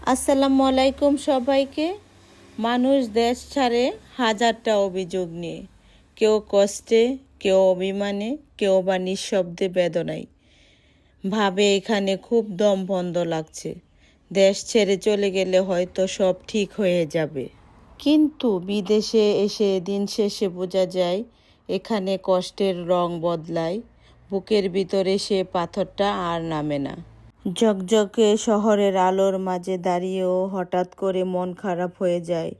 আসসালামু আলাইকুম সবাইকে। মানুষ দেশ ছাড়ে হাজারটা অভিযোগ নিয়ে, কেউ কষ্টে, কেউ অভিমানে, কেউ বা নিঃশব্দে বেদনায়। ভাবে এখানে খুব দম বন্ধ লাগছে, দেশ ছেড়ে চলে গেলে হয়তো সব ঠিক হয়ে যাবে। কিন্তু বিদেশে এসে দিন শেষে বোঝা যায় এখানে কষ্টের রং বদলায়, বুকের ভিতরে সে পাথরটা আর নামে না। ঝকঝকে শহরের আলোর মাঝে দাঁড়িয়েও হঠাৎ করে মন খারাপ হয়ে যায়।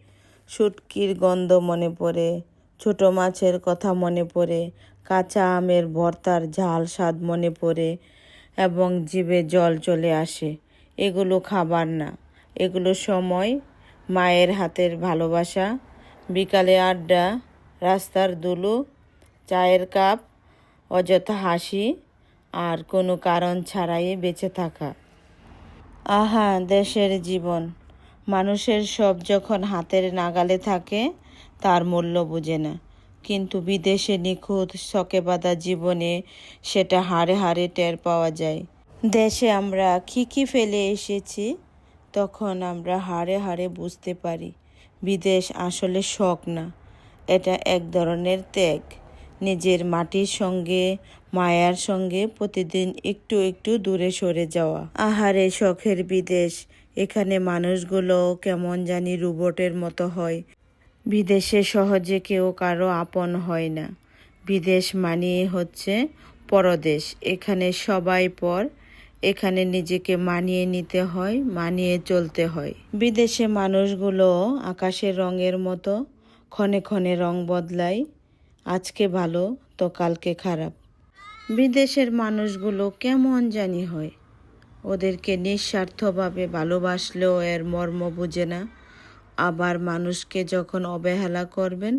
শুটকির গন্ধ মনে পড়ে, ছোট মাছের কথা মনে পড়ে, কাঁচা আমের ভর্তার ঝাল স্বাদ মনে পড়ে এবং জিভে জল চলে আসে। এগুলো খাবার না, এগুলো সময়, মায়ের হাতের ভালোবাসা, বিকালে আড্ডা, রাস্তার ধুলো, চায়ের কাপ, অযথা হাসি আর কোনো কারণ ছাড়াই বেঁচে থাকা। আহা, দেশের জীবন! মানুষের সব যখন হাতের নাগালে থাকে তার মূল্য বোঝে না, কিন্তু বিদেশে নিখুঁত শকে বাঁধা জীবনে সেটা হাড়ে হাড়ে টের পাওয়া যায়। দেশে আমরা কি ফেলে এসেছি, তখন আমরা হাড়ে হাড়ে বুঝতে পারি বিদেশ আসলে শখ না, এটা এক ধরনের ত্যাগ। নিজের মাটির সঙ্গে, মায়ার সঙ্গে প্রতিদিন একটু একটু দূরে সরে যাওয়া। আহারে শখের বিদেশ! এখানে মানুষগুলো কেমন জানি রোবটের মতো হয়। বিদেশে সহজে কেউ কারো আপন হয় না। বিদেশ মানিয়ে হচ্ছে পরদেশ। এখানে সবাই পর, এখানে নিজেকে মানিয়ে নিতে হয়, মানিয়ে চলতে হয়। বিদেশে মানুষগুলো আকাশের রঙের মতো ক্ষণে ক্ষণে রং বদলায়, আজকে ভালো তো কালকে খারাপ। বিদেশের মানুষগুলো কেমন জানি হয়, ওদেরকে নিঃস্বার্থভাবে ভালোবাসলেও এর মর্ম বুঝে না। আবার মানুষকে যখন অবহেলা করবেন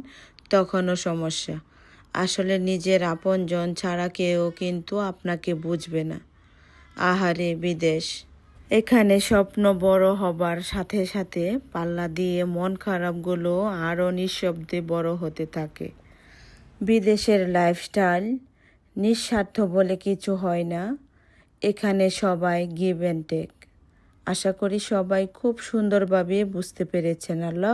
তখনও সমস্যা। আসলে নিজের আপনজন ছাড়া কেউ কিন্তু আপনাকে বুঝবে না। আহারে বিদেশ! এখানে স্বপ্ন বড় হবার সাথে সাথে পাল্লা দিয়ে মন খারাপগুলো আরও নিঃশব্দে বড় হতে থাকে। বিদেশের লাইফস্টাইল নিঃস্বার্থ বলে কিছু হয় না, এখানে সবাই গিভ অ্যান্ড টেক। আশা করি সবাই খুব সুন্দরভাবে বুঝতে পেরেছেন। আল্লাহ।